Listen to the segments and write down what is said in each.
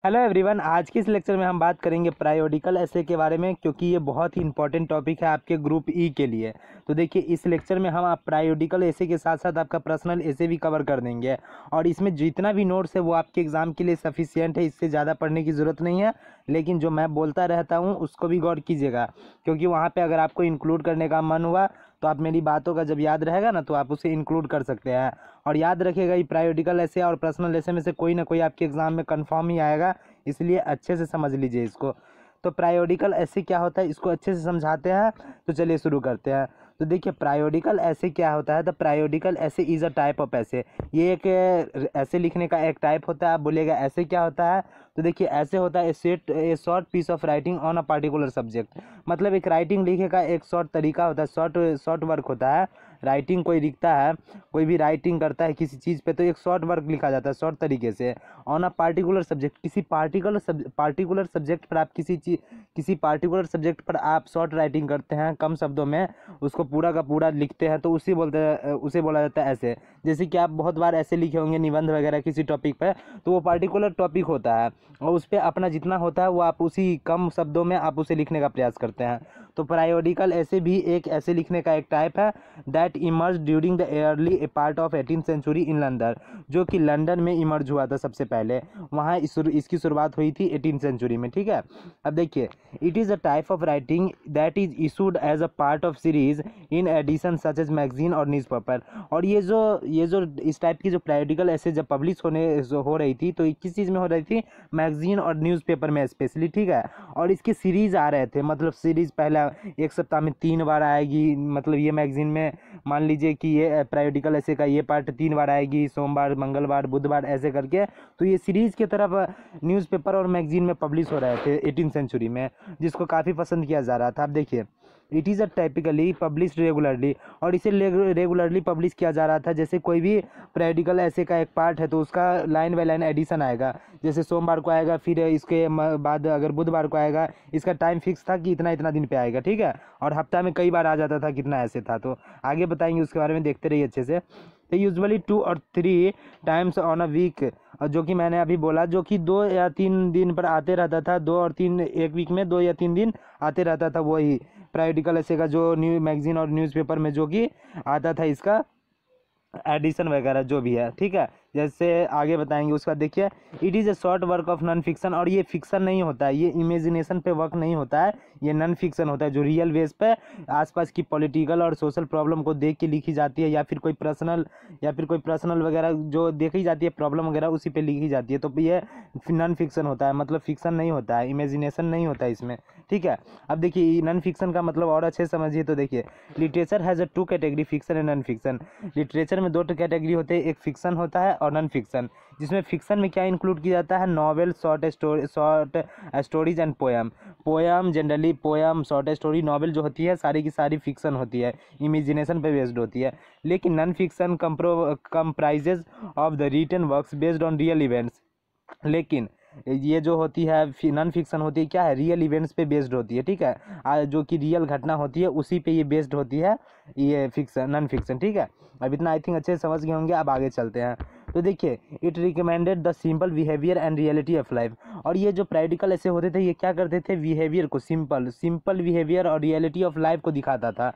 Hello everyone, आज की इस लेक्चर में हम बात करेंगे प्रायोडिकल एसे के बारे में, क्योंकि ये बहुत ही इंपॉर्टेंट टॉपिक है आपके ग्रुप ई के लिए। तो देखिए, इस लेक्चर में हम आप प्रायोडिकल एसे के साथ साथ आपका पर्सनल एसे भी कवर कर देंगे। और इसमें जितना भी नोट्स है वो आपके एग्जाम के लिए सफिशियंट है, इससे ज़्यादा पढ़ने की ज़रूरत नहीं है। लेकिन जो मैं बोलता रहता हूँ उसको भी गौर कीजिएगा, क्योंकि वहाँ पर अगर आपको इंक्लूड करने का मन हुआ तो आप मेरी बातों का जब याद रहेगा ना तो आप उसे इंक्लूड कर सकते हैं। और याद रखिएगा, ये प्रायोडिकल ऐसे और पर्सनल ऐसे में से कोई ना कोई आपके एग्जाम में कंफर्म ही आएगा, इसलिए अच्छे से समझ लीजिए इसको। तो प्रायोडिकल ऐसे क्या होता है, इसको अच्छे से समझाते हैं। तो चलिए शुरू करते हैं। तो देखिए, प्रायोडिकल ऐसे क्या होता है। द प्रायोडिकल ऐसे इज़ अ टाइप ऑफ ऐसे, ये एक ऐसे लिखने का एक टाइप होता है। आप बोलिएगा ऐसे क्या होता है। तो देखिए, ऐसे होता है a short piece of writing on a particular subject. मतलब एक राइटिंग लिखे का एक शॉर्ट तरीका होता है, शॉर्ट वर्क होता है। राइटिंग कोई लिखता है, कोई भी राइटिंग करता है किसी चीज़ पे, तो एक शॉर्ट वर्क लिखा जाता है शॉर्ट तरीके से ऑन अ पार्टिकुलर सब्जेक्ट। किसी पार्टिकुलर सब्जेक्ट पर आप किसी पार्टिकुलर सब्जेक्ट पर आप शॉर्ट राइटिंग करते हैं, कम शब्दों में उसको पूरा का पूरा लिखते हैं, तो उसे बोला जाता है ऐसे। जैसे कि आप बहुत बार ऐसे लिखे होंगे निबंध वगैरह किसी टॉपिक पर, तो वो पार्टिकुलर टॉपिक होता है और उस पर अपना जितना होता है वो आप उसी कम शब्दों में आप उसे लिखने का प्रयास करते हैं। तो प्रायोडिकल ऐसे भी एक ऐसे लिखने का एक टाइप है that emerge during the early part of 18th century in London, जो कि लंदन में इमर्ज हुआ था सबसे पहले। वहाँ इसकी शुरुआत हुई थी 18th सेंचुरी में। ठीक है, अब देखिए, it is a type of writing that is issued as a part of series in edition such as magazine और न्यूज़पेपर। और ये जो इस टाइप की जो प्रायोडिकल ऐसे जब पब्लिश हो रही थी, तो किस चीज़ में हो रही थी, मैगजीन और न्यूज़पेपर में स्पेशली। ठीक है, और इसके सीरीज आ रहे थे, मतलब सीरीज पहला एक सप्ताह में 3 बार आएगी। मतलब ये मैगजीन में मान लीजिए कि ये प्रायोडिकल ऐसे का ये पार्ट 3 बार आएगी, सोमवार, मंगलवार, बुधवार, ऐसे करके। तो ये सीरीज की तरफ न्यूज़पेपर और मैगजीन में पब्लिश हो रहे थे 18th सेंचुरी में, जिसको काफ़ी पसंद किया जा रहा था। अब देखिए, it is a typically publish regularly, और इसे रेगुलरली पब्लिश किया जा रहा था। जैसे कोई भी प्रायोडिकल ऐसे का एक पार्ट है तो उसका लाइन बाय लाइन एडिशन आएगा। जैसे सोमवार को आएगा, फिर इसके बाद अगर बुधवार को आएगा, इसका टाइम फिक्स था कि इतना इतना दिन पे आएगा। ठीक है, और हफ्ता में कई बार आ जाता था, कितना ऐसे था। तो आगे बताएंगे उसके बारे में, देखते रहिए अच्छे से। तो यूजुअली 2 और 3 टाइम्स ऑन अ वीक, जो कि मैंने अभी बोला, जो कि 2 या 3 दिन पर आते रहता था। 2 और 3 एक वीक में 2 या 3 दिन आते रहता था। वही प्रायोडिकल ऐसे का जो न्यू मैगजीन और न्यूज़पेपर में जो कि आता था, इसका एडिशन वगैरह जो भी है। ठीक है, जैसे आगे बताएंगे। उसका देखिए, it is a short work of non fiction, और ये फिक्सन नहीं होता है, ये इमेजिनेशन पे वर्क नहीं होता है, ये नॉन फिक्सन होता है, जो रियल बेस पे आसपास की पॉलिटिकल और सोशल प्रॉब्लम को देख के लिखी जाती है, या फिर कोई पर्सनल वगैरह जो देखी जाती है प्रॉब्लम वगैरह, उसी पे लिखी जाती है। तो ये नॉन फिक्सन होता है, मतलब फिक्सन नहीं होता है, इमेजिनेशन नहीं होता है इसमें। ठीक है, अब देखिए नॉन फिक्सन का मतलब और अच्छे से समझिए। तो देखिए, literature has a 2 category, fiction and non fiction. Literature में 2 कैटेगरी होते हैं, एक फिक्सन होता है और नॉन फिक्सन। जिसमें फिक्सन में क्या इंक्लूड किया जाता है, novel, short stories and poem generally poem, short story, novel जो होती है सारी की सारी फिक्सन होती है, इमेजिनेशन पे बेस्ड होती है। लेकिन non fiction comprises of the written works based on real events. लेकिन ये जो होती है नॉन फिक्सन होती है, क्या है, रियल इवेंट्स पे बेस्ड होती है। ठीक है, जो कि रियल घटना होती है उसी पे ये बेस्ड होती है, ये फिक्सन नॉन फिक्सन। ठीक है, अब इतना आई थिंक अच्छे से समझ गए होंगे। अब आगे चलते हैं। तो देखिए, it recommended the simple behaviour and reality of life. और ये जो प्रैक्टिकल ऐसे होते थे, ये क्या करते थे, बिहेवियर को सिंपल बिहेवियर और रियलिटी ऑफ लाइफ को दिखाता था।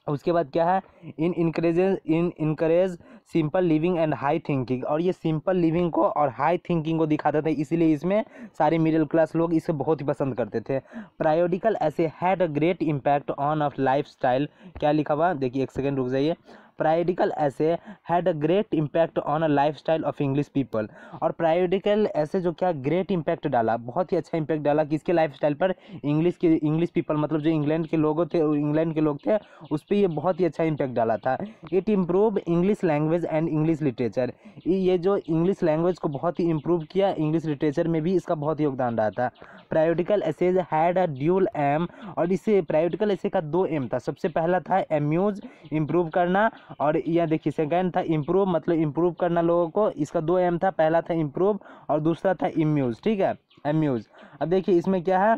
उसके बाद क्या है, encourage simple living and high thinking. और ये सिंपल लिविंग को और हाई थिंकिंग को दिखाते थे, इसीलिए इसमें सारे मिडिल क्लास लोग इसे बहुत ही पसंद करते थे। प्रायोडिकल ऐसे had a great impact on off life style. क्या लिखा हुआ, देखिए एक सेकेंड रुक जाइए। प्रायोडिकल ऐसे had a great impact on a life style of English people. और प्रायोडिकल ऐसे जो क्या ग्रेट इम्पैक्ट डाला, बहुत ही अच्छा इम्पैक्ट डाला किसके लाइफ स्टाइल पर, इंग्लिश पीपल, मतलब जो इंग्लैंड के लोग थे, उस पर ये बहुत ही अच्छा इम्पैक्ट डाला था। It improve English language and English literature. ये जो इंग्लिश लैंग्वेज को बहुत ही इम्प्रूव किया, इंग्लिश लिटरेचर में भी इसका बहुत योगदान रहा था। Periodical essays had a dual aim. और इसे प्रायोडिकल एसे का 2 एम था। सबसे पहला था एम्यूज, इम्प्रूव करना, और यह देखिए सेकंड था इम्प्रूव, मतलब इम्प्रूव करना लोगों को। इसका 2 एम था, पहला था इम्प्रूव और दूसरा था इम्यूज। ठीक है, एम्यूज। अब देखिए इसमें क्या है,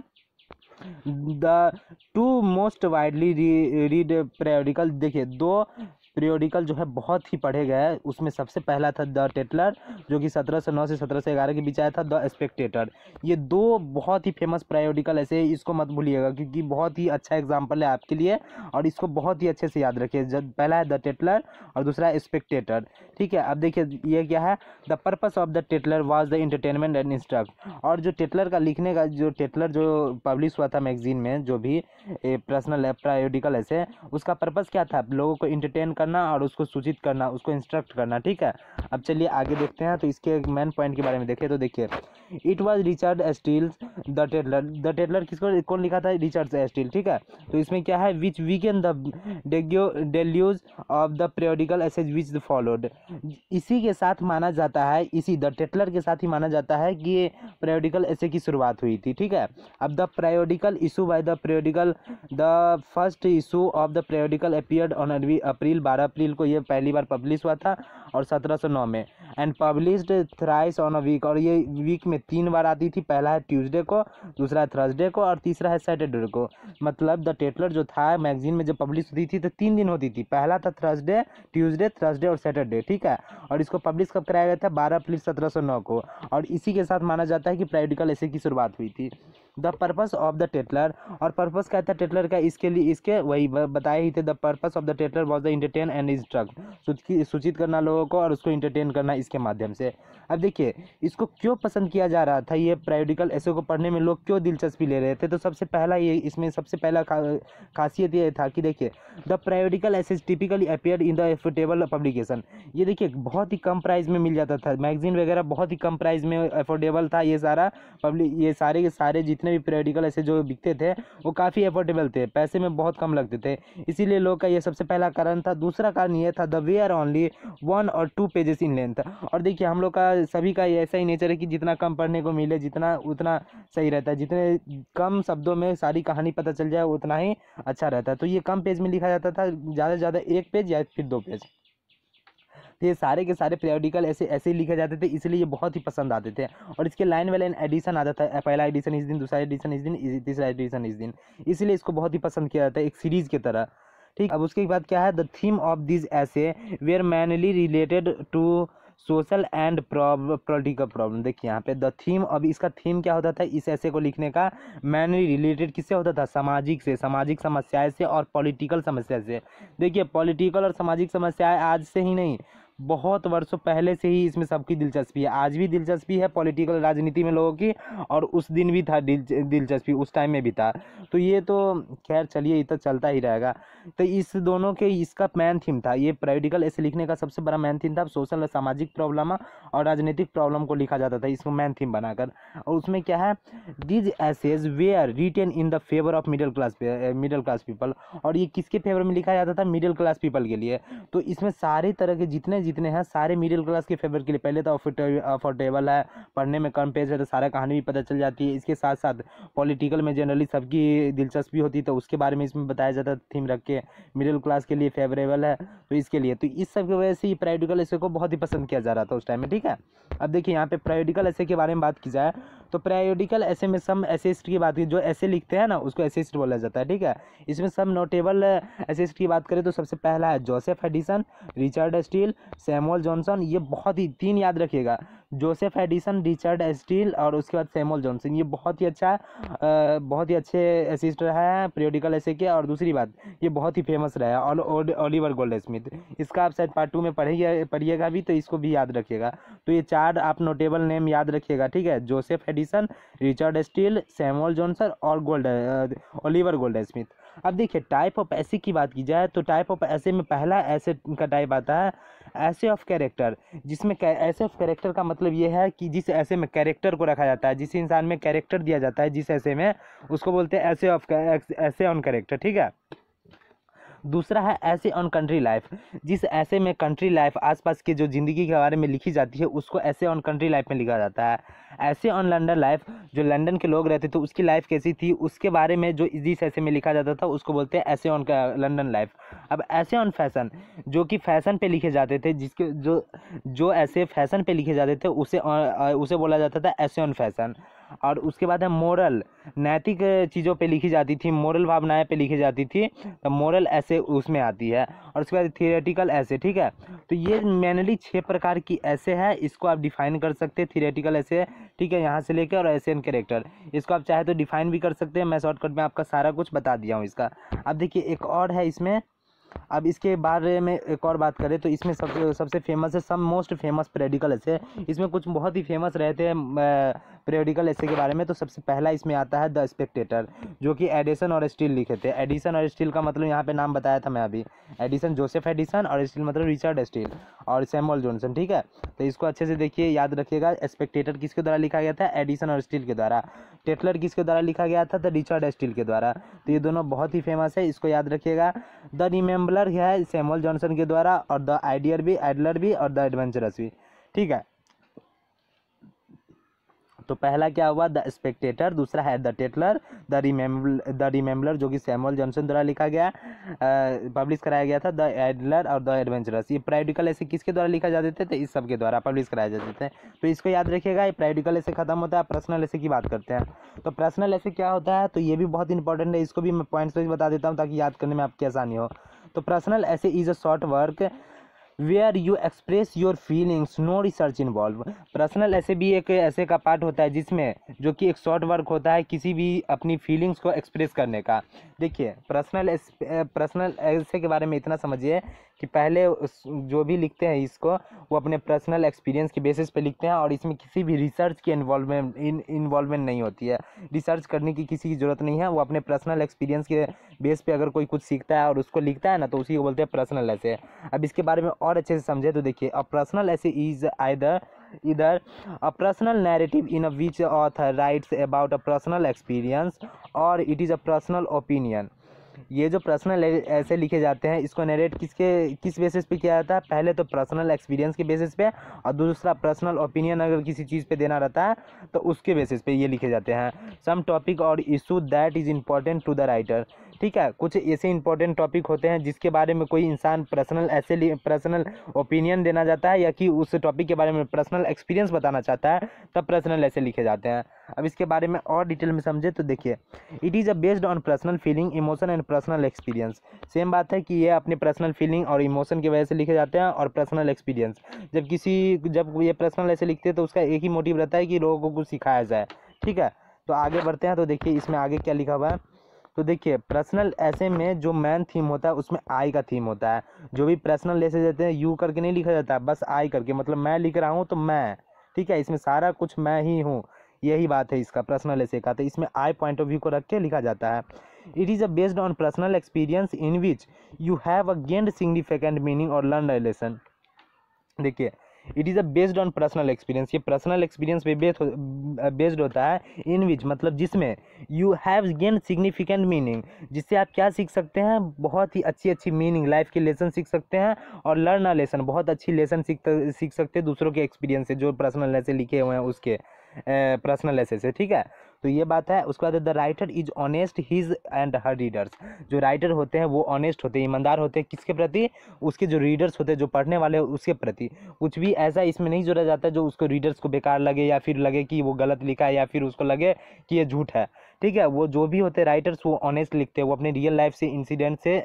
the 2 most widely read periodical। देखिए, 2 पीरियोडिकल जो है बहुत ही पढ़े गए हैं। उसमें सबसे पहला था द टेटलर, जो कि 1709 से 1711 के बीच आया था। द स्पेक्टेटर, ये दो बहुत ही फेमस पीरियोडिकल ऐसे, इसको मत भूलिएगा क्योंकि बहुत ही अच्छा एग्जाम्पल है आपके लिए, और इसको बहुत ही अच्छे से याद रखिए। जब पहला है द टेटलर और दूसरा है स्पेक्टेटर, ठीक है। अब देखिए ये क्या है, the purpose of the Tatler was the entertainment and instruct. और जो टेटलर का लिखने का, जो टेटलर जो पब्लिश हुआ था मैगजीन में, जो भी पर्सनल पीरियोडिकल ऐसे, उसका पर्पस क्या था, लोगों को इंटरटेन करना और उसको सूचित करना, उसको इंस्ट्रक्ट करना, ठीक है। अब चलिए आगे देखते हैं। तो इसके मेन पॉइंट के बारे में देखें तो देखिए, it was Richard Steele the Tatler. The Tatler किसको, कौन लिखा था, रिचर्ड स्टील, ठीक है। तो इसमें क्या है, which weakened the deluge of the periodical essays which followed. इसी के साथ माना जाता है, इसी द टेटलर के साथ ही माना जाता है कि ये पीरियोडिकल ऐसे की शुरुआत हुई थी, ठीक है। अब the periodical issue by the periodical, the first issue of the periodical appeared on April 12 अप्रैल को ये पहली बार पब्लिश हुआ था, और 1709 में, and published thrice on a week, और ये वीक में 3 बार आती थी। पहला है ट्यूसडे को, दूसरा है थर्सडे को, और तीसरा है सैटरडे को। मतलब द टेटलर जो था मैगजीन में जब पब्लिश होती थी तो 3 दिन होती थी, पहला था थर्सडे, ट्यूसडे, थर्सडे और सैटरडे, ठीक है। और इसको पब्लिश कब कराया गया था, 12 अप्रैल 1709 को, और इसी के साथ माना जाता है कि पीरियोडिकल ऐसे की शुरुआत हुई थी। द पर्पस ऑफ द टेटलर, और पर्पस क्या था टेटलर का, इसके लिए इसके वही बताए ही थे। The purpose of the Tatler was the entertain and instruct, सूचित करना लोगों को और उसको एंटरटेन करना इसके माध्यम से। अब देखिए इसको क्यों पसंद किया जा रहा था, ये पीरियोडिकल ऐसे को पढ़ने में लोग क्यों दिलचस्पी ले रहे थे। तो सबसे पहला ये, इसमें सबसे पहला खासियत ये था कि देखिए, द पीरियोडिकल ऐसे typically appear in the affordable publication. ये देखिए बहुत ही कम प्राइस में मिल जाता था, मैगजीन वगैरह बहुत ही कम प्राइस में अफोर्डेबल था। ये सारा पब्लिक, ये सारे के सारे जितने भी पीरियोडिकल ऐसे जो बिकते थे वो काफ़ी अफोर्डेबल थे, पैसे में बहुत कम लगते थे, इसीलिए लोग का ये सबसे पहला कारण था। दूसरा कारण ये था, द वे आर ओनली 1 और 2 पेजेस इन लेंथ। और देखिए हम लोग का सभी का ऐसा ही नेचर है कि जितना कम पढ़ने को मिले जितना उतना सही रहता है, जितने कम शब्दों में सारी कहानी पता चल जाए उतना ही अच्छा रहता है। तो ये कम पेज में लिखा जाता था, ज़्यादा से ज़्यादा 1 पेज या फिर 2 पेज। तो ये सारे के सारे पीरियोडिकल ऐसे ऐसे ही लिखे जाते थे, इसलिए ये बहुत ही पसंद आते थे। और इसके लाइन वाले एडिशन आता था, पहला एडिशन इस दिन, दूसरा एडिशन इस दिन, तीसरा एडिशन इस दिन, इसलिए इसको बहुत ही पसंद किया जाता है एक सीरीज की तरह, ठीक। अब उसके बाद क्या है, the theme of this essay were mainly related to social and political problem. देखिए यहाँ पे द थीम, अब इसका थीम क्या होता था इस ऐसे को लिखने का, मैनली रिलेटेड किससे होता था, सामाजिक से, सामाजिक समस्याएं से और पॉलिटिकल समस्या से। देखिए पॉलिटिकल और सामाजिक समस्याएं आज से ही नहीं, बहुत वर्षों पहले से ही इसमें सबकी दिलचस्पी है। आज भी दिलचस्पी है पॉलिटिकल राजनीति में लोगों की, और उस दिन भी था दिलचस्पी, उस टाइम में भी था। तो ये तो खैर चलिए, ये तो चलता ही रहेगा। तो इस दोनों के, इसका मेन थीम था, ये पीरियोडिकल ऐसे लिखने का सबसे बड़ा मेन थीम था, सोशल और सामाजिक प्रॉब्लम और राजनीतिक प्रॉब्लम को लिखा जाता था इसको मेन थीम बनाकर। और उसमें क्या है, these essays were written in the favour of middle class people. और ये किसके फेवर में लिखा जाता था, मिडिल क्लास पीपल के लिए। तो इसमें सारे तरह के जितने हैं सारे मिडिल क्लास के फेवर के लिए। पहले तो अफोर्डेबल है, पढ़ने में कम पेज है तो सारा कहानी भी पता चल जाती है। इसके साथ साथ पॉलिटिकल में जनरली सबकी दिलचस्पी होती है, तो उसके बारे में इसमें बताया जाता है, थीम रख के मिडिल क्लास के लिए फेवरेबल है, तो इसके लिए। तो इस सब की वजह से पीरियोडिकल ऐसे को बहुत ही पसंद किया जा रहा था उस टाइम में, ठीक है। अब देखिए यहाँ पे पीरियोडिकल ऐसे के बारे में बात की जाए तो पीरियोडिकल ऐसे में सम एसेस्ट की बात की, जो ऐसे लिखते हैं ना उसको एसेस्ट बोला जाता है, ठीक है। इसमें सब नोटेबल एसेस्ट की बात करें तो सबसे पहला है Joseph Addison, Richard Steele, Samuel Johnson. ये बहुत ही 3 याद रखिएगा, जोसेफ एडिसन, रिचर्ड स्टील और उसके बाद सैमुअल जॉनसन। ये बहुत ही अच्छा, बहुत ही अच्छे एसिस्ट रहा है पीरियोडिकल ऐसे के। और दूसरी बात, ये बहुत ही फेमस रहा है, और ओलिवर गोल्डस्मिथ। इसका आप शायद पार्ट 2 में पढ़िएगा भी, तो इसको भी याद रखिएगा। तो ये 4 आप नोटेबल नेम याद रखिएगा, ठीक है। Joseph Addison, Richard Steele, Samuel Johnson और ओलिवर गोल्डस्मिथ। अब देखिए टाइप ऑफ ऐसे की बात की जाए तो टाइप ऑफ ऐसे में पहला ऐसे का टाइप आता है ऐसे ऑफ कैरेक्टर, जिसमें ऐसे ऑफ कैरेक्टर का मतलब ये है कि जिस ऐसे में कैरेक्टर को रखा जाता है, जिस इंसान में कैरेक्टर दिया जाता है जिस ऐसे में, उसको बोलते हैं ऐसे ऑन कैरेक्टर, ठीक है। दूसरा है ऐसे ऑन कंट्री लाइफ, जिस ऐसे में कंट्री लाइफ आसपास के जो ज़िंदगी के बारे में लिखी जाती है उसको ऐसे ऑन कंट्री लाइफ में लिखा जाता है। ऐसे ऑन लंदन लाइफ, जो लंदन के लोग रहते थे उसकी लाइफ कैसी थी उसके बारे में जो जिस ऐसे में लिखा जाता था उसको बोलते हैं ऐसे ऑन लंदन लाइफ। अब ऐसे ऑन फैशन, जो कि फैशन पे लिखे जाते थे, जिसके जो ऐसे फैशन पे लिखे जाते थे उसे बोला जाता था ऐसे ऑन फैशन। और उसके बाद है मोरल, नैतिक चीज़ों पे लिखी जाती थी, मोरल भावनाएं पे लिखी जाती थी, तो मोरल ऐसे उसमें आती है। और उसके बाद थियोरेटिकल ऐसे, ठीक है। तो ये मेनली 6 प्रकार की ऐसे है, इसको आप डिफाइन कर सकते हैं, थियोरेटिकल ऐसे, ठीक है, यहाँ से लेकर, और ऐसे एन कैरेक्टर, इसको आप चाहे तो डिफाइन भी कर सकते हैं। मैं शॉर्टकट में आपका सारा कुछ बता दिया हूँ इसका। अब देखिए एक और है इसमें, अब इसके बारे में एक और बात करें तो इसमें सबसे फेमस है सम मोस्ट फेमस पीरियडिकल ऐसे। इसमें कुछ बहुत ही फेमस रहते हैं पीरियडिकल ऐसे के बारे में। तो सबसे पहला इसमें आता है द स्पेक्टेटर, जो कि एडिसन और स्टील लिखे थे। एडिसन और स्टील का मतलब यहाँ पे नाम बताया था मैं अभी, एडिसन जोसेफ एडिसन, और स्टील मतलब रिचर्ड स्टील और सैमुअल जॉनसन, ठीक है। तो इसको अच्छे से देखिए, याद रखिएगा। स्पेक्टेटर किसके द्वारा लिखा गया था? एडिसन और स्टील के द्वारा। टेटलर किसके द्वारा लिखा गया था? द रिचर्ड स्टील के द्वारा। तो ये दोनों बहुत ही फेमस है, इसको याद रखिएगा। द रिमेंबलर है सैमुअल जॉनसन के द्वारा, और द आइडियर भी, एडलर भी, और द एडवेंचरस भी, ठीक है। तो पहला क्या हुआ? द स्पेक्टेटर, दूसरा है द टेटलर, द रिमेंबलर जो कि सैमुअल जॉनसन द्वारा लिखा गया, पब्लिश कराया गया था, द एडलर और द एडवेंचरस। ये पीरियडिकल ऐसे किसके द्वारा लिखा जाते थे? तो इस सब के द्वारा पब्लिश कराए जाते थे। तो इसको याद रखिएगा। ये पीरियडिकल ऐसे खत्म होता है, पर्सनल ऐसे की बात करते हैं। तो पर्सनल ऐसे क्या होता है? तो ये भी बहुत इंपॉर्टेंट है, इसको भी मैं पॉइंट्स वाइज बता देता हूँ ताकि याद करने में आपकी आसानी हो। तो personal essay is a short work where you express your feelings, no research involve. Personal essay भी एक ऐसे का पार्ट होता है जिसमें, जो कि एक शॉर्ट वर्क होता है किसी भी अपनी फीलिंग्स को एक्सप्रेस करने का। देखिए पर्सनल ऐसे के बारे में इतना समझिए कि पहले जो भी लिखते हैं इसको, वो अपने पर्सनल एक्सपीरियंस के बेसिस पे लिखते हैं, और इसमें किसी भी रिसर्च की इन्वॉल्वमेंट नहीं होती है। रिसर्च करने की किसी की ज़रूरत नहीं है। वो अपने पर्सनल एक्सपीरियंस के बेस पे अगर कोई कुछ सीखता है और उसको लिखता है ना, तो उसी को बोलते हैं पर्सनल ऐसे। अब इसके बारे में और अच्छे से समझे तो देखिए, a personal essay is either a personal narrative in which author writes about a personal experience or it is a personal opinion। ये जो पर्सनल ऐसे लिखे जाते हैं, इसको नरेट किस बेसिस पे किया जाता है? पहले तो पर्सनल एक्सपीरियंस के बेसिस पे, और दूसरा पर्सनल ओपिनियन अगर किसी चीज़ पे देना रहता है तो उसके बेसिस पे ये लिखे जाते हैं। सम टॉपिक और issue that is important to the writer, ठीक है। कुछ ऐसे इंपॉर्टेंट टॉपिक होते हैं जिसके बारे में कोई इंसान पर्सनल ओपिनियन देना चाहता है, या कि उस टॉपिक के बारे में पर्सनल एक्सपीरियंस बताना चाहता है, तब पर्सनल ऐसे लिखे जाते हैं। अब इसके बारे में और डिटेल में समझे तो देखिए, it is a based on personal feeling, emotion and personal experience. Same बात है कि ये अपने पर्सनल फीलिंग और इमोशन की वजह से लिखे जाते हैं, और पर्सनल एक्सपीरियंस। जब ये पर्सनल ऐसे लिखते हैं तो उसका एक ही मोटिव रहता है कि लोगों को कुछ सिखाया जाए, ठीक है। तो आगे बढ़ते हैं, तो देखिए इसमें आगे क्या लिखा हुआ है। तो देखिए पर्सनल ऐसे में जो मेन थीम होता है उसमें आई का थीम होता है। जो भी पर्सनल ऐसे देते हैं यू करके नहीं लिखा जाता, बस आई करके, मतलब मैं लिख रहा हूँ तो मैं, ठीक है, इसमें सारा कुछ मैं ही हूँ, यही बात है इसका पर्सनल ऐसे का। तो इसमें आई पॉइंट ऑफ व्यू को रख के लिखा जाता है। It is a based on personal experience in which you have a gained significant meaning और लर्न अ लेसन। देखिए it is a based on personal experience, ये पर्सनल एक्सपीरियंस पे बेस्ड होता है। इन विच मतलब जिसमें you have gain significant meaning, जिससे आप क्या सीख सकते हैं? बहुत ही अच्छी अच्छी मीनिंग, लाइफ की लेसन सीख सकते हैं, और लर्न अ लेसन, बहुत अच्छी लेसन सीख सकते हैं दूसरों के एक्सपीरियंस से, जो पर्सनल ऐसे लिखे हुए हैं उसके पर्सनल ऐसे से, ठीक है। तो ये बात है। उसके बाद the writer is honest his and her readers. जो राइटर होते हैं वो ऑनेस्ट होते हैं, ईमानदार होते हैं, किसके प्रति? उसके जो रीडर्स होते हैं, जो पढ़ने वाले उसके प्रति। कुछ भी ऐसा इसमें नहीं जोड़ा जाता जो उसको रीडर्स को बेकार लगे, या फिर लगे कि वो गलत लिखा है, या फिर उसको लगे कि ये झूठ है, ठीक है। वो जो भी होते हैं राइटर्स, वो ऑनेस्ट लिखते हैं, वो अपने रियल लाइफ से इंसिडेंट से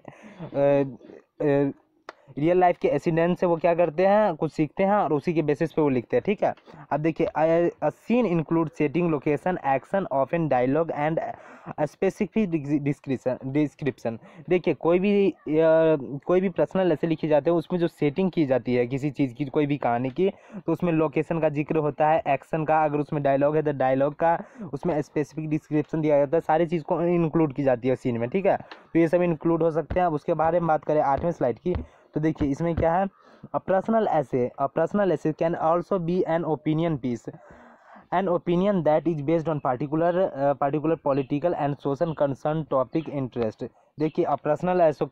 रियल लाइफ के एक्सीडेंट से वो क्या करते हैं? कुछ सीखते हैं, और उसी के बेसिस पे वो लिखते हैं, ठीक है। अब देखिए a scene include setting, location, action, often dialogue and specific description. देखिए कोई भी पर्सनल ऐसे लिखे जाते हैं, उसमें जो सेटिंग की जाती है किसी चीज़ की, कोई भी कहानी की, तो उसमें लोकेशन का जिक्र होता है, एक्शन का, अगर उसमें डायलॉग है तो डायलॉग का, उसमें स्पेसिफिक डिस्क्रिप्शन दिया जाता है, सारी चीज़ को इंक्लूड की जाती है सीन में, ठीक है। तो ये सब इंक्लूड हो सकते हैं। अब उसके बारे में बात करें 8वें स्लाइड की, तो देखिए इसमें क्या है? A personal essay can also be an opinion piece, an opinion that is based on particular political and social concern topic interest। देखिए a personal essay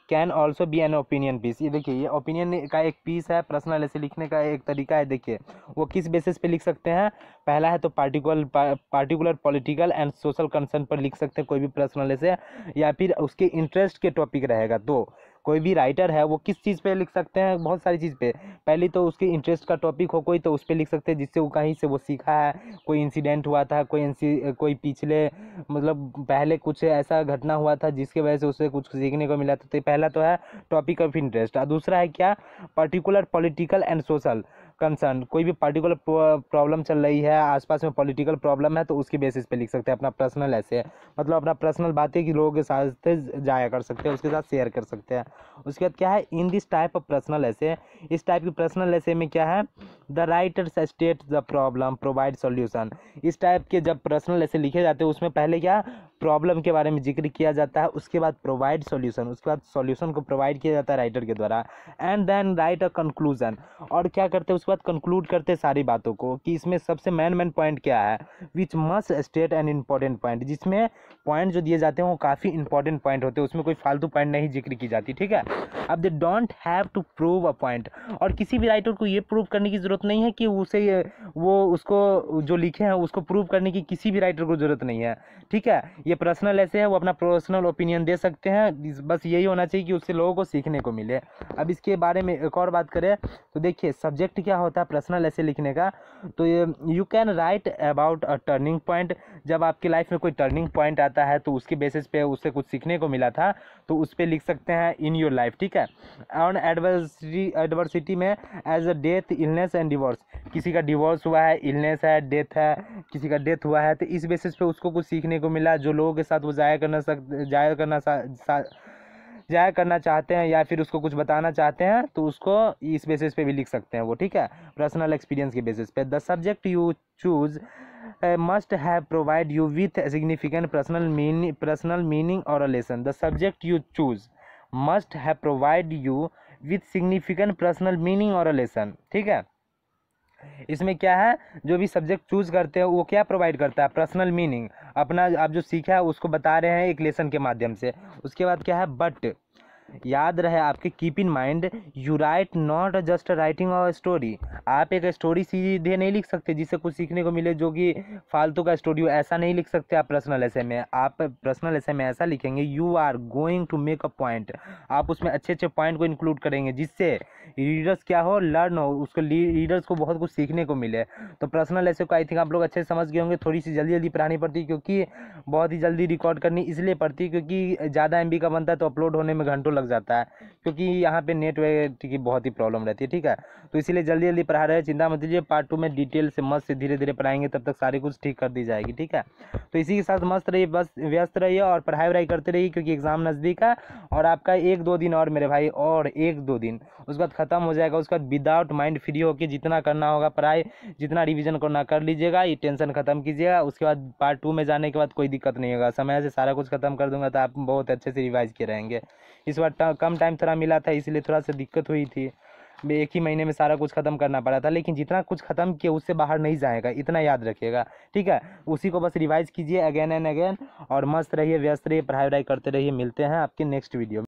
can also be an opinion piece. ये देखिए ये opinion का एक piece है, personal ऐसे लिखने का एक तरीका है। देखिए वो किस बेसिस पे लिख सकते हैं? पहला है तो particular political and social concern पर लिख सकते हैं कोई भी पर्सनल ऐसे, या फिर उसके इंटरेस्ट के टॉपिक रहेगा तो कोई भी राइटर है वो किस चीज़ पे लिख सकते हैं, बहुत सारी चीज़ पे। पहली तो उसके इंटरेस्ट का टॉपिक हो कोई, तो उस पर लिख सकते हैं जिससे वो कहीं से वो सीखा है, कोई इंसिडेंट हुआ था, कोई पिछले मतलब पहले कुछ ऐसा घटना हुआ था जिसके वजह से उसे कुछ सीखने को मिला था। तो पहला तो है टॉपिक ऑफ इंटरेस्ट। और दूसरा है क्या, particular political and social concern, कोई भी पर्टिकुलर प्रॉब्लम चल रही है, आसपास में पॉलिटिकल प्रॉब्लम है, तो उसकी बेसिस पे लिख सकते हैं अपना पर्सनल ऐसे, मतलब अपना पर्सनल बातें कि लोगों के साथ जाया कर सकते हैं, उसके साथ शेयर कर सकते हैं। उसके बाद क्या है, in this type of personal ऐसे, इस टाइप की पर्सनल ऐसे में क्या है, the writers state the problem provide solution. इस टाइप के जब पर्सनल ऐसे लिखे जाते हैं उसमें पहले क्या, प्रॉब्लम के बारे में जिक्र किया जाता है, उसके बाद प्रोवाइड सॉल्यूशन, उसके बाद सॉल्यूशन को प्रोवाइड किया जाता है राइटर के द्वारा, and then write a conclusion. और क्या करते हैं उसके बाद कंक्लूड करते हैं सारी बातों को कि इसमें सबसे मेन पॉइंट क्या है, which must state an important point, जिसमें पॉइंट जो दिए जाते हैं वो काफ़ी इंपॉर्टेंट पॉइंट होते हैं, उसमें कोई फालतू पॉइंट नहीं जिक्र की जाती, ठीक है। अब they don't have to prove a point, और किसी भी राइटर को ये प्रूव करने की ज़रूरत नहीं है कि वो उसको जो लिखे हैं उसको प्रूव करने की किसी भी राइटर को ज़रूरत नहीं है, ठीक है। ये पर्सनल ऐसे है, वो अपना पर्सनल ओपिनियन दे सकते हैं, बस यही होना चाहिए कि उससे लोगों को सीखने को मिले। अब इसके बारे में एक और बात करें तो देखिए सब्जेक्ट क्या होता है पर्सनल ऐसे लिखने का, तो you can write about a turning point, जब आपकी लाइफ में कोई टर्निंग पॉइंट आता है तो उसके बेसिस पे उससे कुछ सीखने को मिला था, तो उस पर लिख सकते हैं इन योर लाइफ, ठीक है। ऑन एडवर्सिटी में as a death, illness and divorce, किसी का डिवोर्स हुआ है, इलनेस है, डेथ है, किसी का डेथ हुआ है, तो इस बेसिस पे उसको कुछ सीखने को मिला, जो लोगों के साथ वो जाया करना चाहते हैं या फिर उसको कुछ बताना चाहते हैं, तो उसको इस बेसिस पे भी लिख सकते हैं वो, ठीक है, पर्सनल एक्सपीरियंस के बेसिस पे। The subject you choose must have provide you with significant personal meaning or a lesson. The subject you choose must have provide you with significant personal meaning or a lesson, ठीक है। इसमें क्या है, जो भी subject choose करते हैं वो क्या प्रोवाइड करता है, पर्सनल मीनिंग, अपना आप जो सीखा है उसको बता रहे हैं एक लेसन के माध्यम से। उसके बाद क्या है, बट याद रहे आपके, keep in mind you right not just writing a story, आप एक स्टोरी सीधे नहीं लिख सकते जिससे कुछ सीखने को मिले जो कि फालतू का स्टोरी हो, ऐसा नहीं लिख सकते आप पर्सनल ऐसे में। आप पर्सनल ऐसे में ऐसा लिखेंगे, you are going to make a point, आप उसमें अच्छे अच्छे पॉइंट को इंक्लूड करेंगे जिससे रीडर्स क्या हो, लर्न हो, उसको रीडर्स को बहुत कुछ सीखने को मिले। तो पर्सनल ऐसे को आई थिंक आप लोग अच्छे से समझ गए होंगे। थोड़ी सी जल्दी जल्दी पढ़ानी पड़ती है क्योंकि बहुत ही जल्दी रिकॉर्ड करनी इसलिए पड़ती है क्योंकि ज़्यादा MB का बनता है तो अपलोड होने में घंटों लग जाता है, क्योंकि यहाँ पे नेटवर्क की बहुत ही प्रॉब्लम रहती है, ठीक है। तो इसीलिए जल्दी जल्दी पढ़ा रहे हैं, चिंता मत लीजिए, पार्ट 2 में डिटेल से मस्त से धीरे धीरे पढ़ाएंगे, तब तक सारी कुछ ठीक कर दी जाएगी, ठीक है। तो इसी के साथ मस्त रहिए, बस व्यस्त रहिए और पढ़ाई वढ़ाई करते रहिए क्योंकि एग्ज़ाम नज़दीक है और आपका 1-2 दिन और मेरे भाई, और 1-2 दिन उसके बाद ख़त्म हो जाएगा। उसके बाद विदाउट माइंड फ्री होकर जितना करना होगा पढ़ाई, जितना रिवीजन करना कर लीजिएगा, ये टेंशन ख़त्म कीजिएगा। उसके बाद पार्ट 2 में जाने के बाद कोई दिक्कत नहीं होगा, समय से सारा कुछ ख़त्म कर दूंगा तो आप बहुत अच्छे से रिवाइज किए रहेंगे। इस बार कम टाइम थोड़ा मिला था इसलिए थोड़ा सा दिक्कत हुई थी, एक ही महीने में सारा कुछ ख़त्म करना पड़ा था, लेकिन जितना कुछ ख़त्म किया उससे बाहर नहीं जाएगा, इतना याद रखिएगा, ठीक है। उसी को बस रिवाइज कीजिए अगेन एंड अगेन और मस्त रहिए, व्यस्त रहिए, पढ़ाई वढ़ाई करते रहिए। मिलते हैं आपके नेक्स्ट वीडियो में।